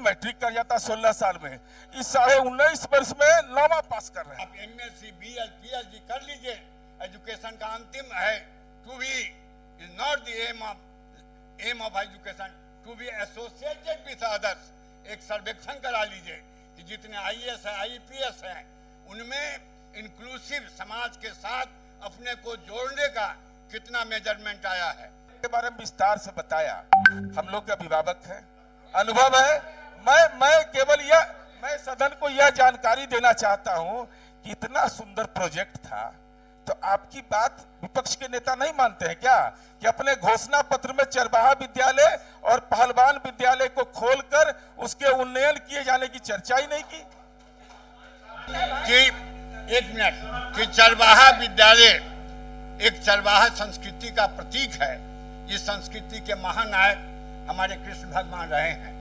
Matric कर जाता 16 साल में, इस 19.5 वर्ष में 9वां पास कर रहे हैं। आप एमएससी पीएचडी कर लीजिए, एजुकेशन का अंतिम है to be is not the aim of education, to be associated with others. एक सर्वेक्षण करा लीजिए कि जितने आईएएस है, आईपीएस है, उनमें इंक्लूसिव समाज के साथ अपने को जोड़ने का कितना मेजरमेंट आया है, के बारे में विस्तार से बताया। हम लोग के अभिभावक हैं, अनुभव है। मैं केवल मैं सदन को यह जानकारी देना चाहता हूं कि इतना सुंदर प्रोजेक्ट था, तो आपकी बात विपक्ष के नेता नहीं मानते हैं क्या कि अपने घोषणा पत्र में चरवाहा विद्यालय और पहलवान विद्यालय को खोलकर उसके उन्नयन किए जाने की चर्चा ही नहीं की? कि एक मिनट, कि चरवाहा विद्यालय एक चरवाहा संस्कृति का प्रतीक है। इस संस्कृति के महानायक हमारे कृष्ण भगवान रहे हैं,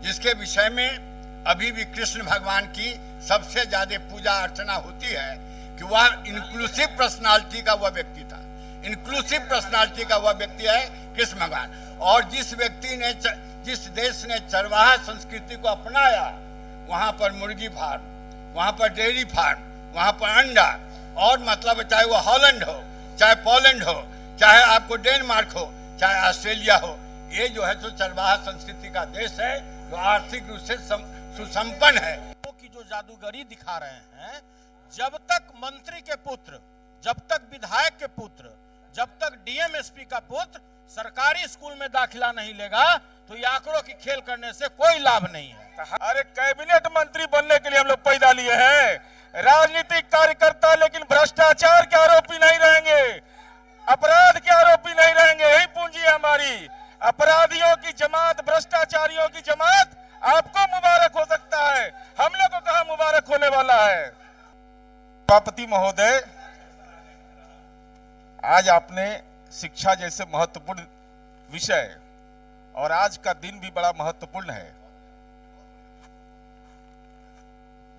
जिसके विषय में अभी भी कृष्ण भगवान की सबसे ज्यादा पूजा अर्चना होती है कि वह इंक्लूसिव पर्सनालिटी का वह व्यक्ति था। इंक्लूसिव पर्सनालिटी का वह व्यक्ति है कृष्ण भगवान। और जिस व्यक्ति ने, जिस देश ने चरवाहा संस्कृति को अपनाया, वहां पर मुर्गी फार्म, वहां पर डेयरी फार्म, वहां पर अंडा, और मतलब चाहे वो हॉलैंड हो, चाहे पोलैंड हो, चाहे आपको डेनमार्क हो, चाहे ऑस्ट्रेलिया हो, ये जो है तो चरवाहा संस्कृति का देश है, जो आर्थिक रूप से सुसंपन्न है। की जो जादूगरी दिखा रहे हैं, जब तक मंत्री के पुत्र, जब तक विधायक के पुत्र, जब तक डीएमएसपी का पुत्र सरकारी स्कूल में दाखिला नहीं लेगा, तो ये आंकड़ों की खेल करने से कोई लाभ नहीं है। अरे कैबिनेट मंत्री बनने के लिए हम लोग पैदा लिए हैं, राजनीतिक कार्यकर्ता, लेकिन भ्रष्टाचार के आरोपी नहीं रहेंगे, अपराध के आरोपी नहीं रहेंगे। यही पूंजी है हमारी। अपराधियों की जमात, भ्रष्टाचारियों की जमात आपको मुबारक हो सकता है, हम लोग को कहां मुबारक होने वाला है। सभापति महोदय, आज आपने शिक्षा जैसे महत्वपूर्ण विषय, और आज का दिन भी बड़ा महत्वपूर्ण है।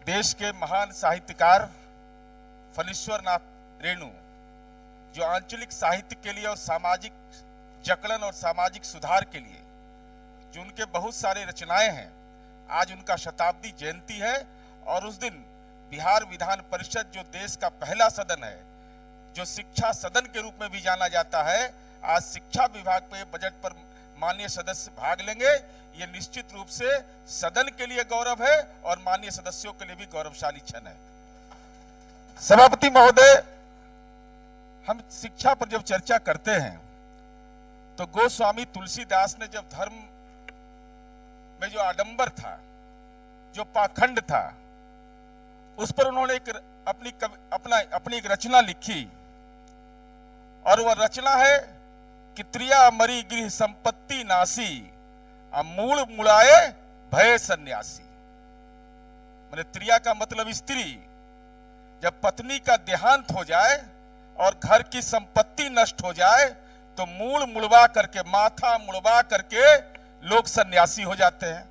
देश के महान साहित्यकार फणीश्वर नाथ रेणु, जो आंचलिक साहित्य के लिए और सामाजिक जकड़न और सामाजिक सुधार के लिए जो उनके बहुत सारे रचनाएं हैं, आज उनका शताब्दी जयंती है। और उस दिन बिहार विधान परिषद, जो देश का पहला सदन है, जो शिक्षा सदन के रूप में भी जाना जाता है, आज शिक्षा विभाग पे बजट पर माननीय सदस्य भाग लेंगे। ये निश्चित रूप से सदन के लिए गौरव है और माननीय सदस्यों के लिए भी गौरवशाली क्षण है। सभापति महोदय, हम शिक्षा पर जब चर्चा करते हैं तो गोस्वामी तुलसीदास ने जब धर्म में जो आडंबर था, जो पाखंड था, उस पर उन्होंने एक अपनी एक रचना लिखी, और वह रचना है कि त्रिया मरी गृह संपत्ति नासी, मूल मुड़ाए भय सन्यासी। मैंने त्रिया का मतलब स्त्री। जब पत्नी का देहांत हो जाए और घर की संपत्ति नष्ट हो जाए, तो मूल मुड़वा करके, माथा मुड़वा करके लोग सन्यासी हो जाते हैं।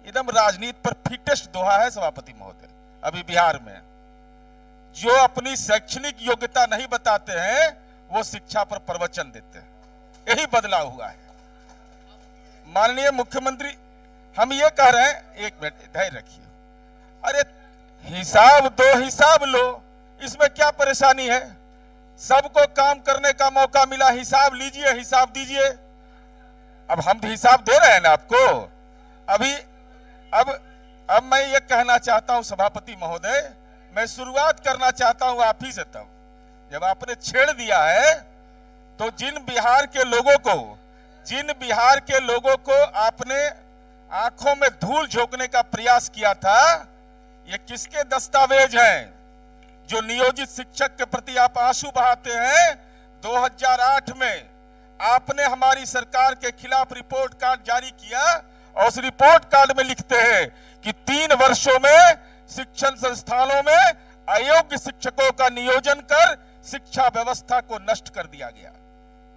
एकदम राजनीति पर फिटेस्ट दोहा है सभापति महोदय। अभी बिहार में जो अपनी शैक्षणिक योग्यता नहीं बताते हैं, वो शिक्षा पर प्रवचन देते हैं। यही बदलाव हुआ है। माननीय मुख्यमंत्री, हम ये कह रहे हैं, एक मिनट धैर्य रखिए। अरे हिसाब दो, हिसाब लो, इसमें क्या परेशानी है? सबको काम करने का मौका मिला, हिसाब लीजिए, हिसाब दीजिए। अब हम हिसाब दे रहे हैं ना आपको। अब मैं ये कहना चाहता हूं सभापति महोदय, मैं शुरुआत करना चाहता हूं आप ही से। तब जब आपने छेड़ दिया है, तो जिन बिहार के लोगों को आपने आंखों में धूल झोंकने का प्रयास किया था, ये किसके दस्तावेज हैं? जो नियोजित शिक्षक के प्रति आप आंसू बहाते हैं। 2008 में आपने हमारी सरकार के खिलाफ रिपोर्ट कार्ड जारी किया, और उस रिपोर्ट कार्ड में लिखते हैं कि 3 वर्षों में शिक्षण संस्थानों में अयोग्य शिक्षकों का नियोजन कर शिक्षा व्यवस्था को नष्ट कर दिया गया।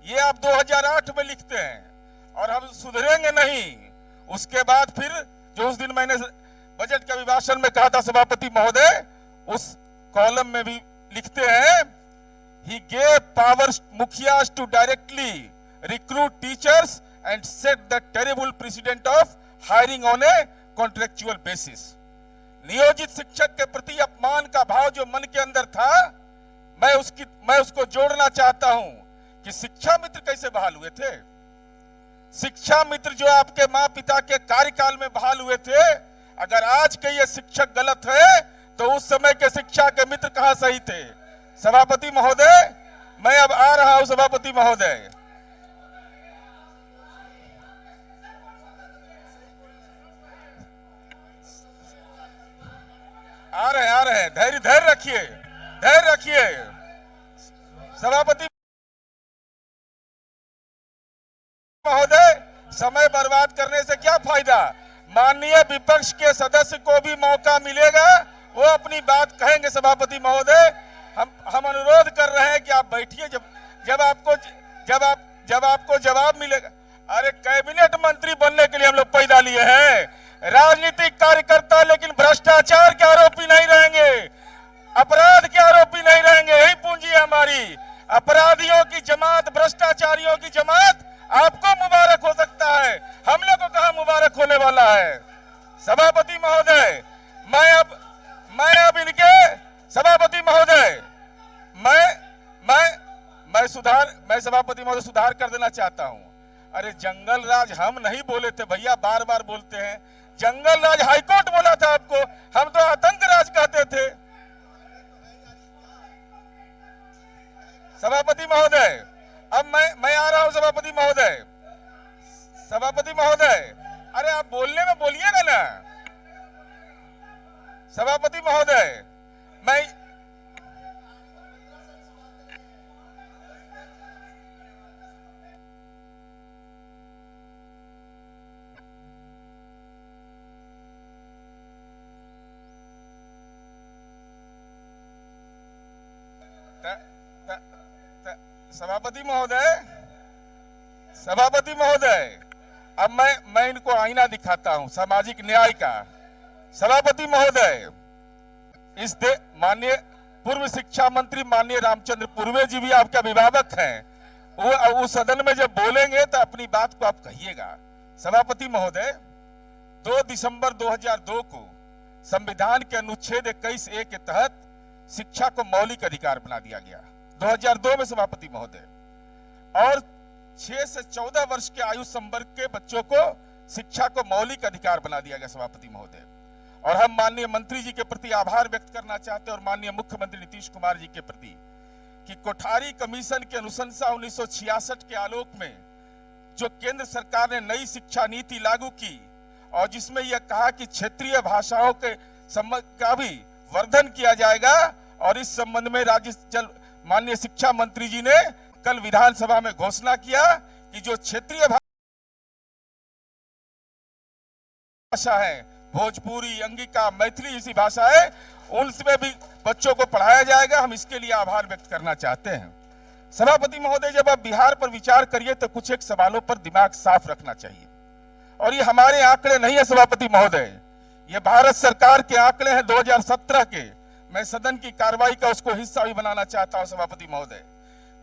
ये आप 2008 में लिखते हैं, और हम सुधरेंगे नहीं। उसके बाद फिर जो उस दिन मैंने बजट के अभिभाषण में कहा था सभापति महोदय, उस कॉलम में भी लिखते हैं, he gave powers मुखियास to directly recruit teachers and set the terrible precedent of hiring on a contractual basis. नियोजित शिक्षक के प्रति अपमान का भाव जो मन के अंदर था, मैं उसको जोड़ना चाहता हूं कि शिक्षा मित्र कैसे बहाल हुए थे। शिक्षा मित्र जो आपके मां पिता के कार्यकाल में बहाल हुए थे, अगर आज के ये शिक्षक गलत है तो उस समय के शिक्षा के मित्र कहां सही थे। सभापति महोदय, मैं अब आ रहा हूं। सभापति महोदय, आ रहे हैं। धैर्य रखिए। सभापति महोदय, समय बर्बाद करने से क्या फायदा। माननीय विपक्ष के सदस्य को भी मौका मिलेगा, वो अपनी बात कहेंगे। सभापति महोदय, हम अनुरोध कर रहे हैं कि आप बैठिए। जब आपको जवाब मिलेगा। अरे कैबिनेट मंत्री बनने के लिए हम लोग पैदा लिए हैं, राजनीतिक कार्यकर्ता, लेकिन भ्रष्टाचार के आरोपी नहीं रहेंगे, अपराध के आरोपी नहीं रहेंगे। यही पूंजी है हमारी। अपराधियों की जमात, भ्रष्टाचारियों की जमात आपको मुबारक हो सकता है, हम लोग को कहां मुबारक होने वाला है। सभापति महोदय, मैं अब इनके सभापति महोदय, मैं सभापति महोदय सुधार कर देना चाहता हूं। अरे जंगल राज हम नहीं बोले थे भैया, बार बार बोलते हैं। जंगल राज हाईकोर्ट बोला था आपको, हम तो आतंक राज कहते थे। सभापति महोदय, अब मैं आ रहा हूं। सभापति महोदय, अरे आप बोलने में बोलिएगा ना। सभापति महोदय, सभापति महोदय, अब मैं इनको आईना दिखाता हूं सामाजिक न्याय का। सभापति महोदय, माननीय पूर्व शिक्षा मंत्री माननीय रामचंद्र पूर्वे जी भी आपके अभिभावक हैं। वो उस सदन में जब बोलेंगे तो अपनी बात को आप कहिएगा। सभापति महोदय, 2 दिसंबर 2002 को संविधान के अनुच्छेद 21A के तहत शिक्षा को मौलिक अधिकार बना दिया गया, 2002 में सभापति महोदय। और 6 से 14 वर्ष के आयु संवर्ग के बच्चों को शिक्षा को मौलिक अधिकार बना दिया गया सभापति महोदय। और हम माननीय मंत्री जी के प्रति आभार व्यक्त करना चाहते हैं और माननीय मुख्यमंत्री नीतीश कुमार जी के प्रति कि कोठारी कमीशन की अनुशंसा 1966 के आलोक में जो केंद्र सरकार ने नई शिक्षा नीति लागू की और जिसमें यह कहा कि क्षेत्रीय भाषाओं के का भी वर्धन किया जाएगा। और इस संबंध में माननीय शिक्षा मंत्री जी ने कल विधानसभा में घोषणा किया कि जो क्षेत्रीय भाषा है, भोजपुरी, अंगिका, मैथिली जैसी भाषा है, उनमें भी बच्चों को पढ़ाया जाएगा। हम इसके लिए आभार व्यक्त करना चाहते हैं। सभापति महोदय, जब आप बिहार पर विचार करिए तो कुछ एक सवालों पर दिमाग साफ रखना चाहिए। और ये हमारे आंकड़े नहीं है सभापति महोदय, ये भारत सरकार के आंकड़े हैं 2017 के। मैं सदन की कार्रवाई का उसको हिस्सा भी बनाना चाहता हूं सभापति महोदय।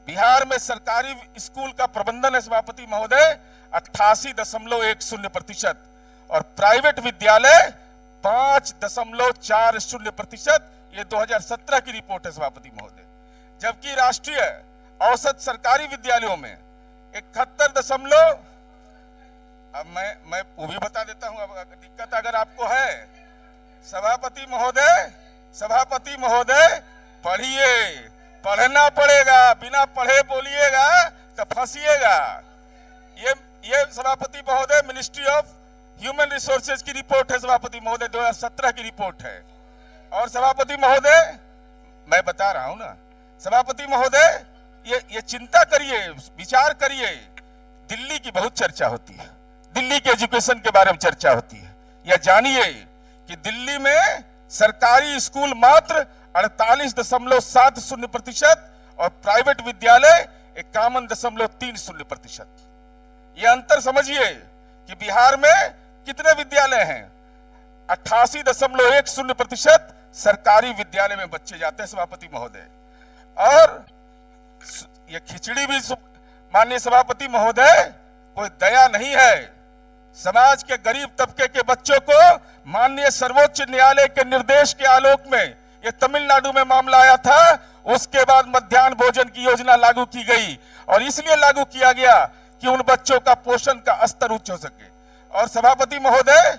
बिहार में सरकारी स्कूल का प्रबंधन है सभापति महोदय 88.10% और प्राइवेट विद्यालय 5.40%। ये 2017 की रिपोर्ट है सभापति महोदय। जबकि राष्ट्रीय औसत सरकारी विद्यालयों में 71 अब मैं वो भी बता देता हूं, दिक्कत अगर आपको है। सभापति महोदय पढ़िए, पढ़ना पड़ेगा, बिना पढ़े बोलिएगा तो फंसिएगा। ये सभापति महोदय मिनिस्ट्री ऑफ ह्यूमन रिसोर्सेज की रिपोर्ट है सभापति महोदय, 2017 की रिपोर्ट है। और सभापति महोदय, मैं बता रहा हूं ना सभापति महोदय, ये चिंता करिए, विचार करिए। दिल्ली की बहुत चर्चा होती है, दिल्ली के एजुकेशन के बारे में चर्चा होती है। यह जानिए कि दिल्ली में सरकारी स्कूल मात्र 48.70% और प्राइवेट विद्यालय 51.30%। यह अंतर समझिए कि बिहार में कितने विद्यालय हैं। 88.10% सरकारी विद्यालय में बच्चे जाते हैं सभापति महोदय। और यह खिचड़ी भी माननीय सभापति महोदय कोई दया नहीं है, समाज के गरीब तबके के बच्चों को माननीय सर्वोच्च न्यायालय के निर्देश के आलोक में ये तमिलनाडु में मामला आया था, उसके बाद मध्याह्न भोजन की योजना लागू की गई और इसलिए लागू किया गया कि उन बच्चों का पोषण का स्तर उच्च हो सके। और सभापति महोदय,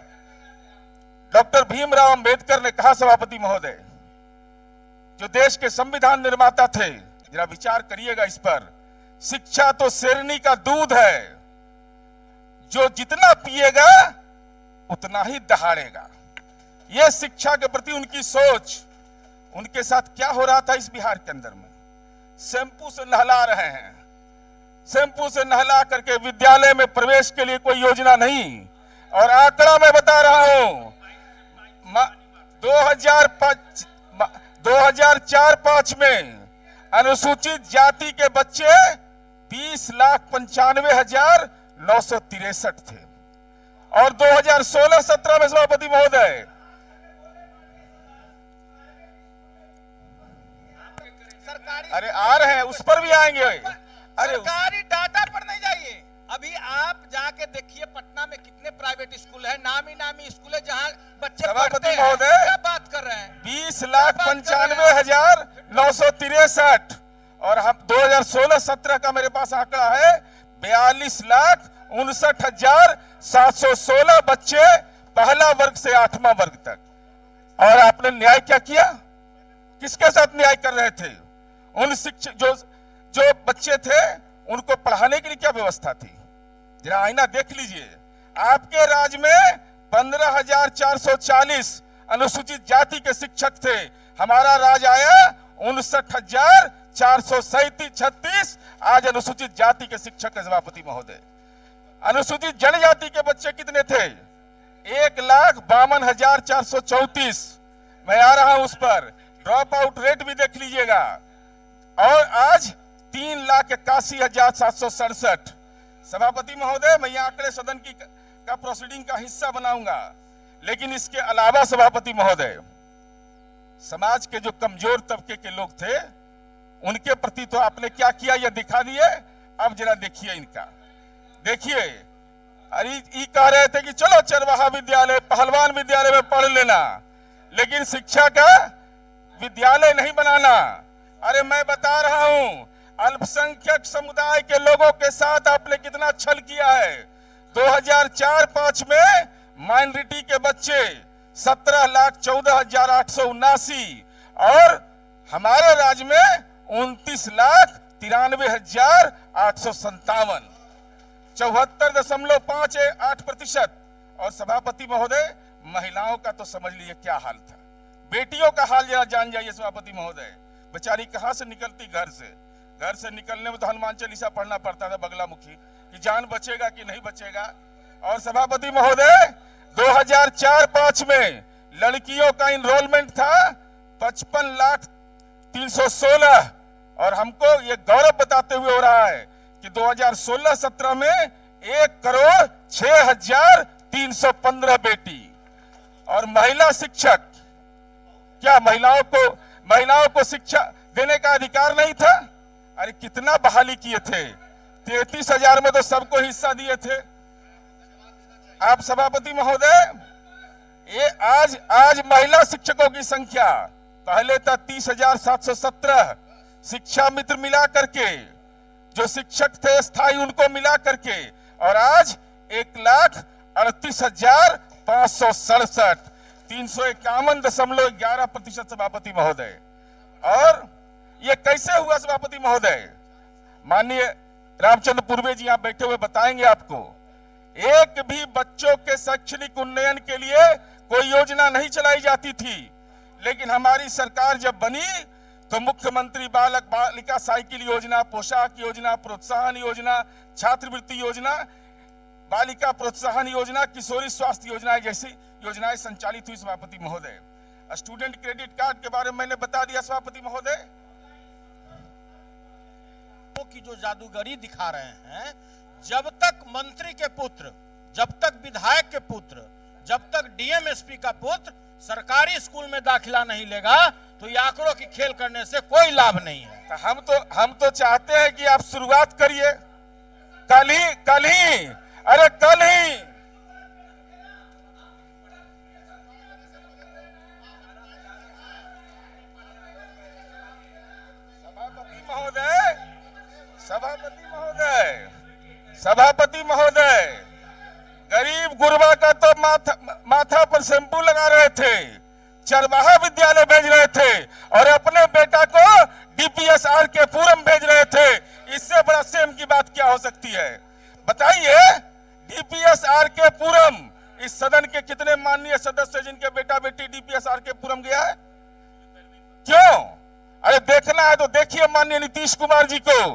डॉक्टर भीमराव अंबेडकर ने कहा, सभापति महोदय, जो देश के संविधान निर्माता थे, जरा विचार करिएगा इस पर, शिक्षा तो शेरनी का दूध है, जो जितना पिएगा उतना ही दहाड़ेगा। यह शिक्षा के प्रति उनकी सोच। उनके साथ क्या हो रहा था इस बिहार के अंदर में, शैंपू से नहला रहे हैं, शैंपू से नहला करके विद्यालय में प्रवेश के लिए कोई योजना नहीं। और आंकड़ा मैं बता रहा हूं, 2004-5 में अनुसूचित जाति के बच्चे 20,95,963 थे और 2016-17 में सभापति महोदय अरे आ रहे हैं, उस पर भी आएंगे। अरे सरकारी डाटा पर नहीं जाइए, अभी आप जाके देखिए पटना में कितने प्राइवेट स्कूल है, नामी स्कूल है जहां बच्चे पढ़ते हैं। क्या बात कर रहे हैं? 20,95,963 और हम 2016-17 का मेरे पास आंकड़ा है 42,59,716 बच्चे पहला वर्ग से 8वां वर्ग तक। और आपने न्याय क्या किया? किसके साथ न्याय कर रहे थे? उन शिक्षक जो बच्चे थे उनको पढ़ाने के लिए क्या व्यवस्था थी? जरा आईना देख लीजिए। आपके राज्य में 15,440 अनुसूचित जाति के शिक्षक थे, हमारा राज्य आया 59,436 आज अनुसूचित जाति के शिक्षक है सभापति महोदय। अनुसूचित जनजाति के बच्चे कितने थे? 1,52,434। मैं आ रहा हूं उस पर, ड्रॉप आउट रेट भी देख लीजिएगा। और आज 3,81,767। सभापति महोदय, मैं यह आंकड़े सदन का प्रोसीडिंग का हिस्सा बनाऊंगा, लेकिन इसके अलावा सभापति महोदय, समाज के जो कमजोर तबके के लोग थे उनके प्रति तो आपने क्या किया यह दिखा दिए। अब जरा देखिए इनका, देखिए। अरे ये कह रहे थे कि चलो चरवाहा विद्यालय, पहलवान विद्यालय में पढ़ लेना, लेकिन शिक्षा का विद्यालय नहीं बनाना। अरे मैं बता रहा हूं, अल्पसंख्यक समुदाय के लोगों के साथ आपने कितना छल किया है। 2004-5 में माइनॉरिटी के बच्चे 17,14,879 और हमारे राज्य में 29,93,857, 74.58%। और सभापति महोदय, महिलाओं का तो समझ लीजिए क्या हाल था। बेटियों का हाल जरा जान जाइए सभापति महोदय, बेचारी कहां से निकलती घर से निकलने में तो हनुमान चालीसा पढ़ना पड़ता था बगलामुखी कि जान बचेगा कि नहीं बचेगा। और सभापति महोदय, 2004-5 में लड़कियों का इनरोलमेंट था 55,316 और हमको ये गौरव बताते हुए हो रहा है कि 2016-17 में 1,06,315 बेटी। और महिला शिक्षक, क्या महिलाओं को शिक्षा देने का अधिकार नहीं था? अरे कितना बहाली किए थे, 33,000 में तो सबको हिस्सा दिए थे। आप सभापति महोदय, ये आज महिला शिक्षकों की संख्या पहले था 30,717, शिक्षा मित्र मिला करके जो शिक्षक थे स्थायी उनको मिला करके, और आज 1,38,567, 351.11% सभापति महोदय। और ये कैसे हुआ सभापति महोदय? माननीय रामचंद्र पूर्वे जी यहां बैठे हुए बताएंगे आपको। एक भी बच्चों के शैक्षणिक उन्नयन के लिए कोई योजना नहीं चलाई जाती थी, लेकिन हमारी सरकार जब बनी तो मुख्यमंत्री बालक बालिका साइकिल योजना, पोशाक योजना, प्रोत्साहन योजना, छात्रवृत्ति योजना, बालिका प्रोत्साहन योजना, किशोरी स्वास्थ्य योजना जैसी योजनाएं संचालित हुई सभापति महोदय। स्टूडेंट क्रेडिट कार्ड के बारे में मैंने बता दिया सभापति महोदय। की जो जादूगरी दिखा रहे हैं, जब तक मंत्री के पुत्र, जब तक विधायक के पुत्र, जब तक डीएम एसपी का पुत्र सरकारी स्कूल में दाखिला नहीं लेगा तो ये आंकड़ों की खेल करने से कोई लाभ नहीं है। हम तो चाहते हैं कि आप शुरुआत करिए कल ही सभापति महोदय, गरीब गुरबा का तो माथा पर शैंपू लगा रहे थे, चरवाहा विद्यालय भेज रहे थे और अपने बेटा को डीपीएसआर के पूरम भेज रहे थे। इससे बड़ा शेम की बात क्या हो सकती है? बताइए, डीपीएसआर के पूरम इस सदन के कितने माननीय सदस्य जिनके बेटा बेटी डीपीएसआर के पूरम गया है? क्यों? अरे देखना है तो देखिए माननीय नीतीश कुमार जी को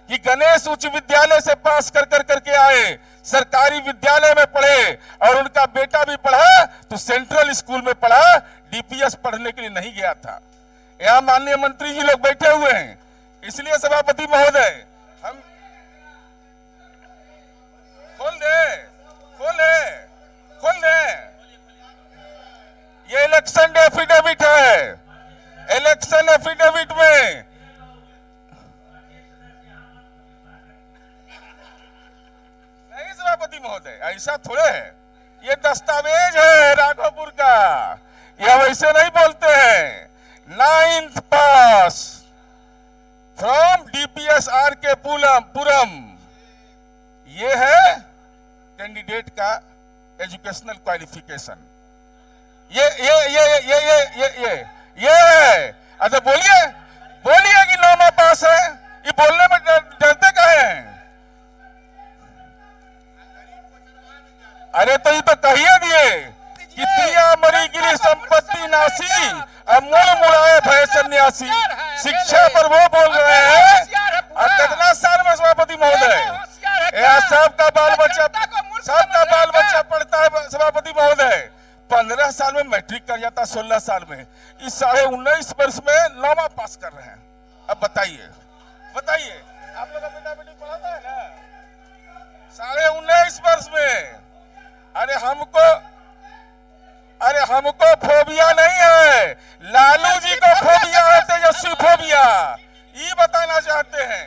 कि गणेश उच्च विद्यालय से पास कर करके आए, सरकारी विद्यालय में पढ़े और उनका बेटा भी पढ़ा तो सेंट्रल स्कूल में पढ़ा, डीपीएस पढ़ने के लिए नहीं गया था। यहाँ माननीय मंत्री जी लोग बैठे हुए हैं, इसलिए सभापति महोदय हम खोल दे ये इलेक्शन एफिडेविट है। इलेक्शन एफिडेविट में नहीं सभापति महोदय, ऐसा थोड़े है, ये दस्तावेज है राघोपुर का, ये वैसे नहीं बोलते हैं। 9th पास फ्रॉम डीपीएसआर के पूरम, ये है कैंडिडेट का एजुकेशनल क्वालिफिकेशन। ये है। अच्छा बोलिए कि 9वां पास है, ये बोलने में डरते काहे हैं? अरे तो ये तो कहिए दिए कि प्रिया मरी गिरी संपत्ति नासी, अब मूल मुड़ाए भय सन्यासी। शिक्षा पर वो बोल रहे हैं और कितना साल में सभापति महोदय, सबका बाल बच्चा पढ़ता है सभापति महोदय। 15 साल में मैट्रिक कर जाता, 16 साल में, इस 19.5 वर्ष में 9वां पास कर रहे हैं। अब बताइए आप लोग का बेटा बेटी पढ़ाता है ना 19.5 वर्ष में। अरे हमको फोबिया नहीं है, लालू जी को फोबिया है, तेजस्वी फोबिया, ये बताना चाहते हैं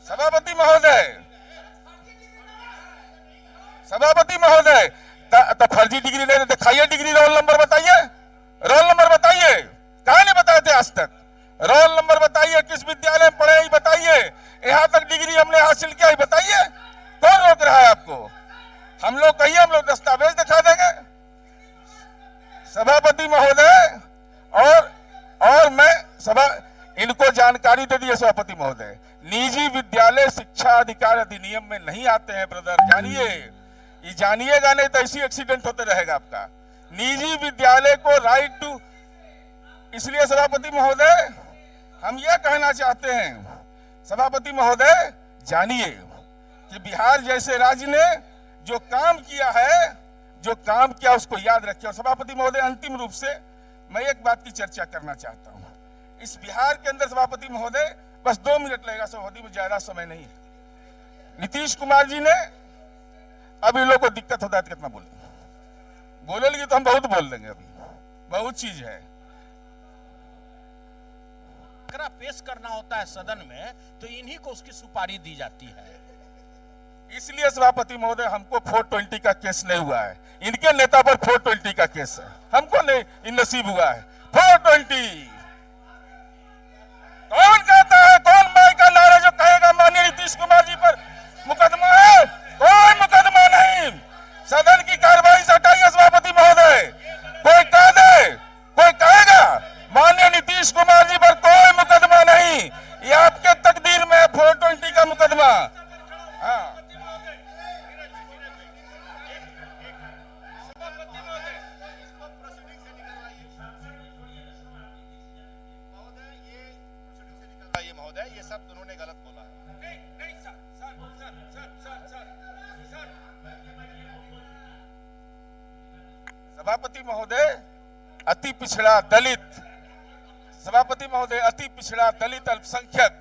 सभापति महोदय। तो फर्जी डिग्री नहीं दिखाइए, डिग्री रोल नंबर बताइए, कहा नहीं बताए थे आज तक? रोल नंबर बताइए, किस विद्यालय में पढ़े बताइए, यहां तक डिग्री हमने हासिल किया बताइए। कौन रोक रहा है आपको? हम लोग कहिए, हम लोग दस्तावेज दिखा देंगे सभापति महोदय। और मैं इनको जानकारी दे दी सभापति महोदय, निजी विद्यालय शिक्षा अधिकार अधिनियम में नहीं आते हैं ब्रदर, ये जानिएगा, नहीं तो ऐसी एक्सीडेंट होते रहेगा आपका। निजी विद्यालय को राइट टू, इसलिए सभापति महोदय हम यह कहना चाहते हैं सभापति महोदय, जानिए कि बिहार जैसे राज्य ने जो काम किया उसको याद रखिए। और सभापति महोदय अंतिम रूप से मैं एक बात की चर्चा करना चाहता हूं। इस बिहार के अंदर सभापति महोदय, बस 2 मिनट लगेगा सभापति में, ज्यादा समय नहीं है। नीतीश कुमार जी ने, अब इन लोगों को दिक्कत होता है तो कितना बोलेंगे तो हम बहुत बोल देंगे, अभी बहुत चीज है। पेश करना होता है सदन में तो इन्हीं को उसकी सुपारी दी जाती है। इसलिए सभापति महोदय हमको 420 का केस नहीं हुआ है, इनके नेता पर 420 का केस है, हमको नहीं नसीब हुआ है 420। कौन कहता है, कौन माई का नारा जो कहेगा माननीय नीतीश कुमार जी पर मुकदमा है? कोई मुकदमा नहीं। सदन की कार्रवाई से हटाइए सभापति महोदय। कोई कह दे, कोई कहेगा माननीय नीतीश कुमार जी पर कोई मुकदमा नहीं, ये आपके तकदीर में 420 का मुकदमा। हाँ, ये सब उन्होंने गलत बोला है। सभापति महोदय, अति पिछड़ा दलित अल्पसंख्यक,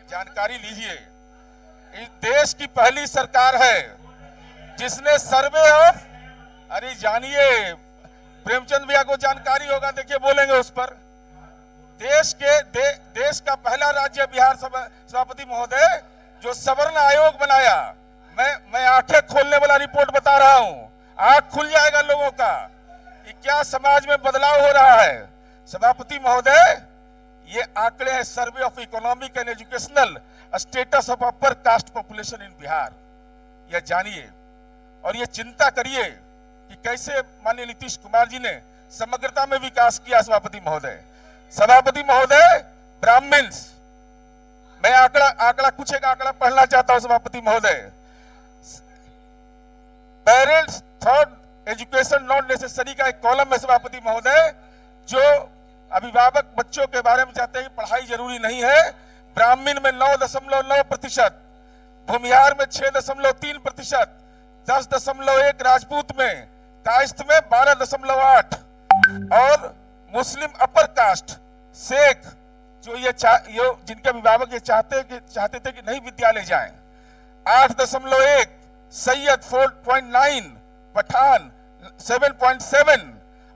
जानकारी लीजिए, इस देश की पहली सरकार है जिसने सर्वे ऑफ, अरे जानिए प्रेमचंद भैया को जानकारी होगा, देखिए बोलेंगे उस पर। देश का पहला राज्य बिहार सभापति महोदय जो सवर्ण आयोग बनाया। मैं आंखें खोलने वाला रिपोर्ट बता रहा हूं, आंख खुल जाएगा लोगों का कि क्या समाज में बदलाव हो रहा है। सभापति महोदय, ये आंकड़े हैं survey of economic and educational status of upper caste population in Bihar. यह जानिए और ये चिंता करिए कि कैसे माननीय नीतीश कुमार जी ने समग्रता में विकास किया। सभापति महोदय ब्राह्मण्स, मैं आंकड़ा कुछ एक आंकड़ा पढ़ना चाहता हूं सभापति महोदय। Parents thought education not necessary का एक कॉलम है सभापति महोदय, जो अभिभावक बच्चों के बारे में चाहते हैं कि पढ़ाई जरूरी नहीं है। ब्राह्मण में 9.9%, भूमिहार में 6.3%, 10.1 राजपूत में, कायस्थ में 12.8 और मुस्लिम अपर कास्ट शेख जो जिनके अभिभावक ये चाहते थे कि नहीं विद्यालय जाएं, 8.1, सैयद 4.9, पठान 7.7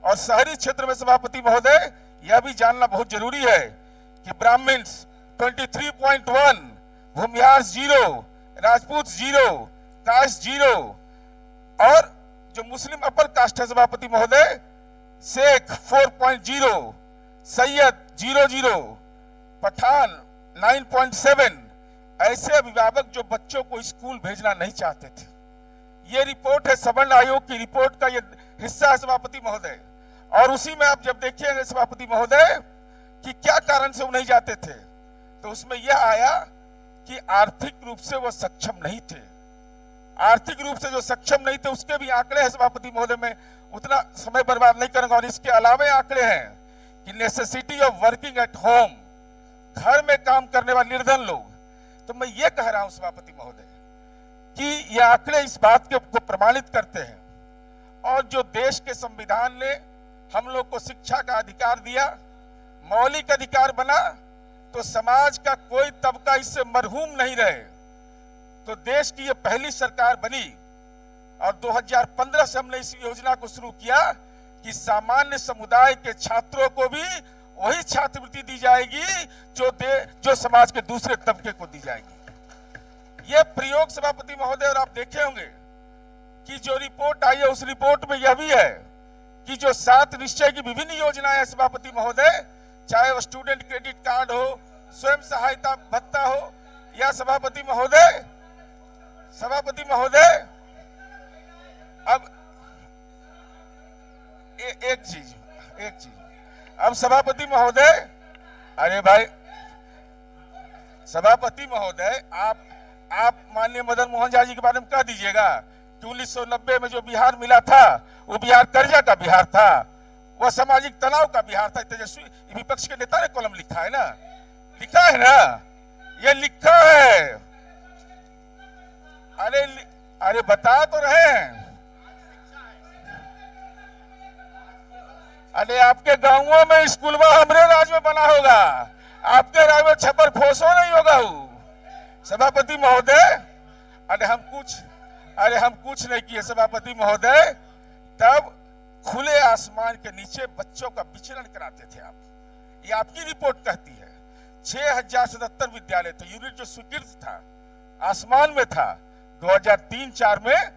और शहरी क्षेत्र में सभापति महोदय यह भी जानना बहुत जरूरी है कि ब्राह्मण्स 23.1, भूमिहार 0, राजपूत 0, कास्ट 0 और जो मुस्लिम अपर कास्ट है सभापति महोदय शेख 4.0, सैयद 0.0, पठान 9.7। ऐसे अभिभावक जो बच्चों को स्कूल भेजना नहीं चाहते थे। ये रिपोर्ट है सवर्ण आयोग की रिपोर्ट का ये हिस्सा है सभापति महोदय। और उसी में आप जब देखिएगा सभापति महोदय कि क्या कारण से वो नहीं जाते थे, तो उसमें यह आया कि आर्थिक रूप से वो सक्षम नहीं थे। आर्थिक रूप से जो सक्षम नहीं थे उसके भी आंकड़े हैं सभापति महोदय। में उतना समय बर्बाद नहीं करूंगा। और इसके अलावा आंकड़े हैं कि necessity of working at home, घर में काम करने वाले निर्धन लोग। तो मैं ये कह रहा हूं सभापति महोदय कि ये आंकड़े इस बात को प्रमाणित करते हैं। और जो देश के संविधान ने हम लोग को शिक्षा का अधिकार दिया, मौलिक अधिकार बना, तो समाज का कोई तबका इससे मरहूम नहीं रहे। तो देश की ये पहली सरकार बनी और 2015 से हमने इस योजना को शुरू किया कि सामान्य समुदाय के छात्रों को भी वही छात्रवृत्ति दी जाएगी जो समाज के दूसरे तबके को दी जाएगी। यह प्रयोग सभापति महोदय, और आप देखे होंगे कि जो रिपोर्ट आई है उस रिपोर्ट में यह भी है कि जो 7 निश्चय की विभिन्न योजनाएं हैं सभापति महोदय, चाहे वो स्टूडेंट क्रेडिट कार्ड हो, स्वयं सहायता भत्ता हो, या सभापति महोदय अब एक चीज अब सभापति महोदय, अरे भाई सभापति महोदय, आप माननीय मदन मोहन झा जी के बारे में कह दीजिएगा कि 1990 में जो बिहार मिला था वो बिहार कर्जा का बिहार था, वह सामाजिक तनाव का बिहार था। तेजस्वी विपक्ष के नेता ने कॉलम लिखा है ना, ये लिखा है। अरे बता तो रहे हैं। अरे आपके गांवों में स्कूल में हमरे राज में बना होगा, आपके राज में छप्पर फोसो नहीं होगा। सभापति महोदय, अरे हम कुछ नहीं किए सभापति महोदय। तब खुले आसमान के नीचे बच्चों का विचरण कराते थे आप। ये आपकी रिपोर्ट कहती है। 6077 विद्यालय थे। यूनिट जो स्वीकृत था आसमान में था। 2003-4 में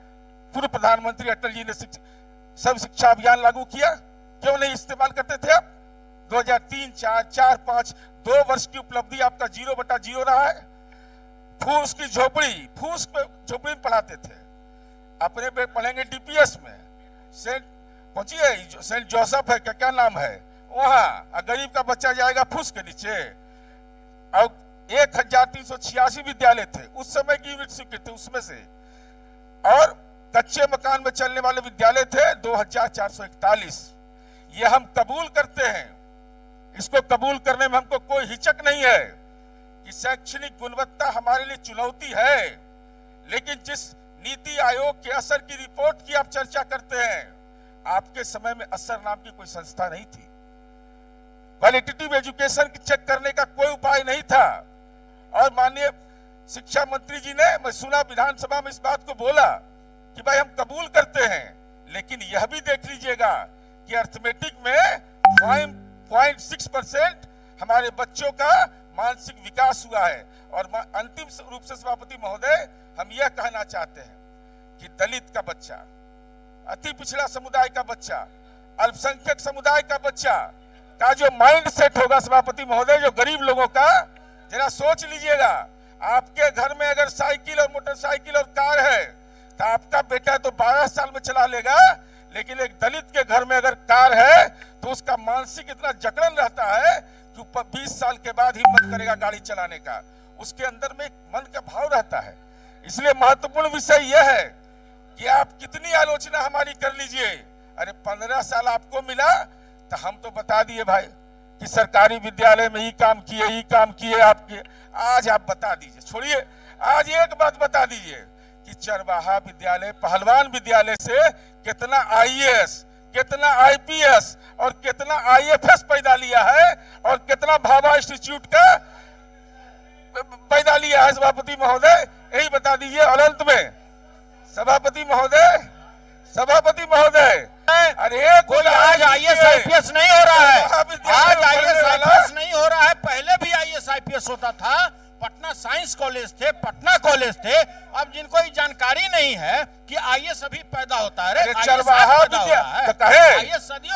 पूर्व प्रधानमंत्री अटल जी ने सब शिक्षा अभियान लागू किया। क्यों नहीं इस्तेमाल करते थे आप? 2003, 4, 4, 5 2 वर्ष की उपलब्धि आपका 0/0 रहा है। फूस की झोपड़ी, फूस पे झोपड़ी में पढ़ाते थे। अपने पे पढ़ेंगे डीपीएस में, सेंट जोसेफ है क्या नाम है वहां, गरीब का बच्चा जाएगा फूस के नीचे। और 1386 विद्यालय थे उस समय की यूनिट स्वीकृत थे उसमें से। और कच्चे मकान में चलने वाले विद्यालय थे 2441। ये हम कबूल करते हैं। इसको कबूल करने में हमको कोई हिचक नहीं है कि शैक्षणिक गुणवत्ता हमारे लिए चुनौती है। लेकिन जिस नीति आयोग के असर की रिपोर्ट की आप चर्चा करते हैं, आपके समय में असर नाम की कोई संस्था नहीं थी। क्वालिटेटिव एजुकेशन चेक करने का कोई उपाय नहीं था। और माननीय शिक्षा मंत्री जी ने, मैं सुना विधानसभा में इस बात को बोला कि भाई हम कबूल करते हैं, लेकिन यह भी देख लीजिएगा कि अर्थमेटिक में 5.6% हमारे बच्चों का मानसिक विकास हुआ है। और अंतिम रूप से सभापति महोदय, हम यह कहना चाहते हैं कि दलित का बच्चा, अति पिछड़ा समुदाय का बच्चा, अल्पसंख्यक समुदाय का बच्चा का जो माइंड सेट होगा सभापति महोदय, जो गरीब लोगों का, जरा सोच लीजिएगा। आपके घर में अगर साइकिल और मोटरसाइकिल और कार है तो आपका बेटा तो 12 साल में चला लेगा, लेकिन एक दलित के घर में अगर कार है तो उसका मानसिक इतना जकड़न रहता है कि 20 साल के बाद हिम्मत करेगा गाड़ी चलाने का। उसके अंदर में एक मन का भाव रहता है। इसलिए महत्वपूर्ण विषय यह है कि आप कितनी आलोचना हमारी कर लीजिए, अरे 15 साल आपको मिला तो हम तो बता दिए भाई कि सरकारी विद्यालय में ये काम किए आपके। आज आप बता दीजिए, छोड़िए, आज एक बात बता दीजिए कि चरवाहा विद्यालय, पहलवान विद्यालय से कितना आईएएस, कितना आईपीएस और कितना आईएफएस पैदा लिया है और कितना भाभा इंस्टीट्यूट का पैदा लिया है सभापति महोदय, यही बता दीजिए। और अंत में सभापति महोदय, अरे कोई आज आईएएस आईपीएस नहीं हो रहा है, आज आईएएस आईपीएस नहीं हो रहा है। पहले भी आईएएस आईपीएस होता था। पटना साइंस कॉलेज थे, पटना कॉलेज थे। अब जिनको ये जानकारी नहीं है कि आईएएस अभी पैदा होता है, चरवाहा विद्यालय कहे,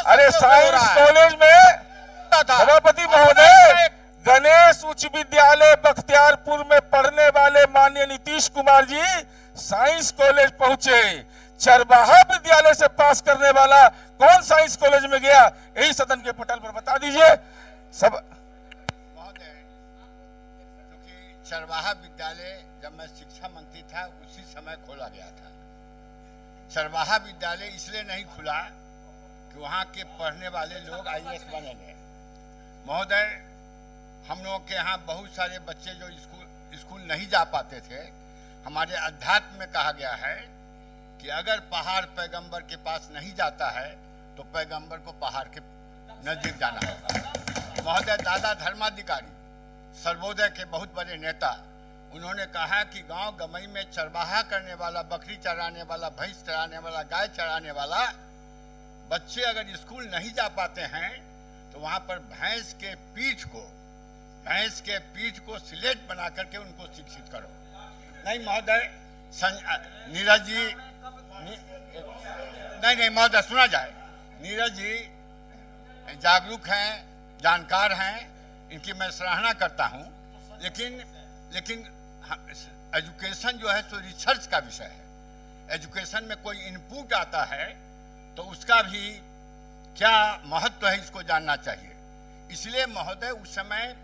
अरे साइंस कॉलेज में सभापति महोदय, गणेश उच्च विद्यालय बख्तियारपुर में पढ़ने वाले माननीय नीतीश कुमार जी साइंस कॉलेज पहुंचे। चरवाहा विद्यालय से पास करने वाला कौन साइंस कॉलेज में गया, यही सदन के पटल पर बता दीजिए। सब महोदय, क्योंकि चरवाहा विद्यालय जब मैं शिक्षा मंत्री था उसी समय खोला गया था। चरवाहा विद्यालय इसलिए नहीं खुला कि वहां के पढ़ने वाले लोग आईएएस बनेंगे। महोदय, हम लोगों के यहाँ बहुत सारे बच्चे जो स्कूल नहीं जा पाते थे, हमारे अध्यात्म में कहा गया है कि अगर पहाड़ पैगंबर के पास नहीं जाता है तो पैगंबर को पहाड़ के नजदीक जाना होगा। महोदय, दादा धर्माधिकारी सर्वोदय के बहुत बड़े नेता, उन्होंने कहा कि गांव गमई में चरवाहा करने वाला, बकरी चराने वाला, भैंस चराने वाला, गाय चराने वाला बच्चे अगर स्कूल नहीं जा पाते हैं तो वहां पर भैंस के पीठ को स्लेट बना करके उनको शिक्षित करो। नहीं महोदय, नीरज जी, नहीं महोदय, सुना जाए। नीरज जी जागरूक हैं, जानकार हैं, इनकी मैं सराहना करता हूं, लेकिन एजुकेशन जो है सो रिसर्च का विषय है। एजुकेशन में कोई इनपुट आता है तो उसका भी क्या महत्व है इसको जानना चाहिए। इसलिए महोदय, उस समय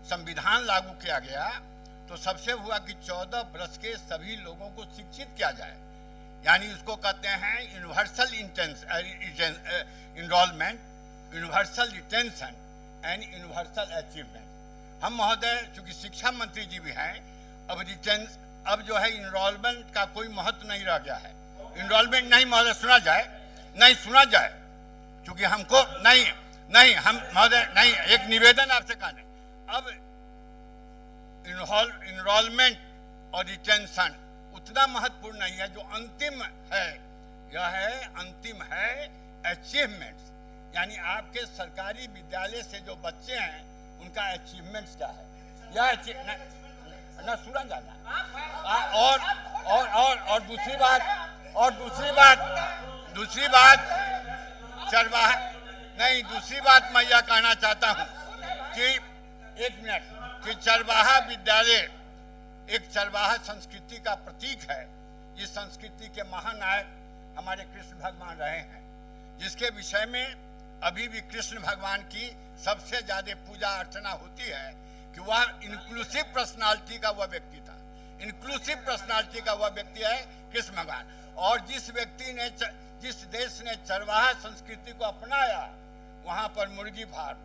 संविधान लागू किया गया तो सबसे हुआ कि 14 वर्ष के सभी लोगों को शिक्षित किया जाए, यानी उसको कहते हैं universal enrolment, universal retention and universal achievement. हम महोदय चूंकि शिक्षा मंत्री जी भी हैं, अब जो है इनरोलमेंट का कोई महत्व नहीं रह गया है। इनरोलमेंट नहीं महोदय, सुना जाए, क्योंकि हमको नहीं हम महोदय नहीं, एक निवेदन आपसे कहने, अब इनरोलमेंट और रिटेंशन उतना महत्वपूर्ण नहीं है। जो अंतिम है, यह है अचीवमेंट्स, यानी आपके सरकारी विद्यालय से जो बच्चे हैं उनका अचीवमेंट्स क्या है, यह न सुना जाना। और दूसरी बात चरवाहा नहीं, दूसरी बात मैं यह कहना चाहता हूं कि एक मिनट, कि चरवाहा विद्यालय एक चरवाहा संस्कृति का प्रतीक है। इस संस्कृति के महानायक हमारे कृष्ण भगवान रहे हैं, जिसके विषय में अभी भी कृष्ण भगवान की सबसे ज्यादा पूजा अर्चना होती है कि वह इंक्लूसिव पर्सनालिटी का वह व्यक्ति था। इंक्लूसिव पर्सनालिटी का वह व्यक्ति है कृष्ण भगवान। और जिस देश ने चरवाहा संस्कृति को अपनाया, वहां पर मुर्गी फार्म,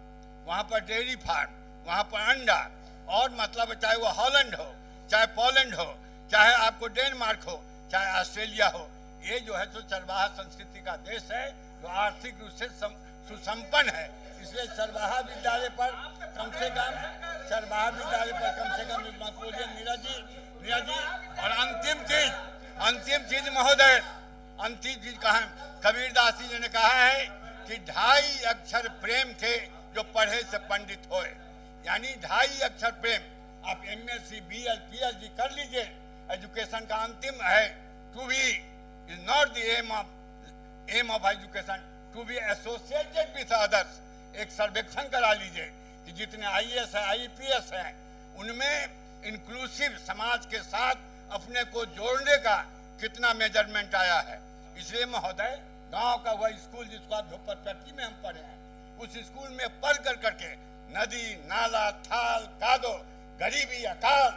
वहां पर डेयरी फार्म, वहां पर अंडा, और मतलब चाहे वो हॉलैंड हो, चाहे पोलैंड हो, चाहे आपको डेनमार्क हो, चाहे ऑस्ट्रेलिया हो, ये जो है तो चरवाहा संस्कृति का देश है जो आर्थिक रूप से सुसंपन्न है। इसलिए चरवाहा विद्यालय पर कम से कम मत बोलिए नीरज जी। और अंतिम चीज महोदय, कहा कबीरदास जी ने कहा है कि 2.5 अक्षर प्रेम थे जो पढ़े से पंडित होए, यानी 2.5 अक्षर प्रेम। आप एमएससी, बीएल, पीएचडी कर लीजिए, एजुकेशन का अंतिम है to be is not the aim of education, to be associated with others. एक सर्वेक्षण करा लीजिए कि जितने आईएएस है, आईपीएस हैं, उनमें इंक्लूसिव समाज के साथ अपने को जोड़ने का कितना मेजरमेंट आया है। इसलिए महोदय, गांव का वह स्कूल जिसको आप झोपड़पट्टी में हम पढ़े हैं, उस स्कूल में पढ़ कर करके नदी, नाला, थाल, कादो, गरीबी, अकाल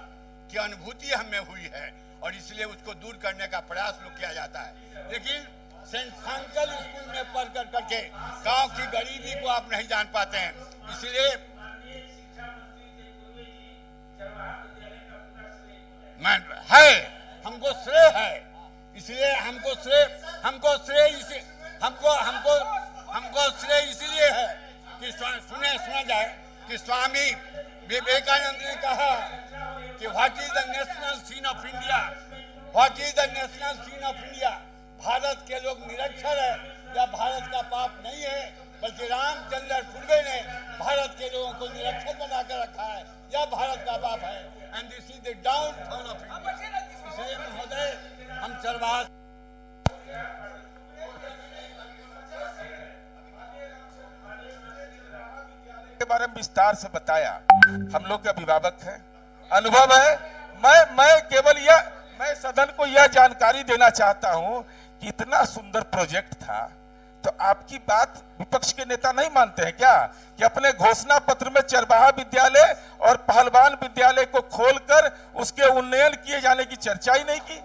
की अनुभूति हमें हुई है और इसलिए उसको दूर करने का प्रयास लोग किया जाता है। लेकिन सेंट फ्रांकल स्कूल में पढ़ कर करके गांव की गरीबी को आप नहीं जान पाते हैं। इसलिए है, हमको श्रेय है, इसलिए हमको श्रेय इसलिए है कि सुना जाए कि स्वामी विवेकानंद ने कहा कि what is the national scene of India, what is the national scene of India. Bharat के लोग निरक्षर है या भारत का पाप नहीं है, बल्कि रामचंद्र फुले ने भारत के लोगों को निरक्षर बनाकर रखा है, यह भारत का पाप है। And this is the downfall of India. इसलिए महोदय, हम चरवाहा के बारे में विस्तार से बताया। हम लोग के अभिभावक हैं, अनुभव है। मैं केवल मैं सदन को यह जानकारी देना चाहता हूं कि इतना सुंदर प्रोजेक्ट था, तो आपकी बात विपक्ष के नेता नहीं मानते हैं क्या कि अपने घोषणा पत्र में चरवाहा विद्यालय और पहलवान विद्यालय को खोलकर उसके उन्नयन किए जाने की चर्चा ही नहीं की?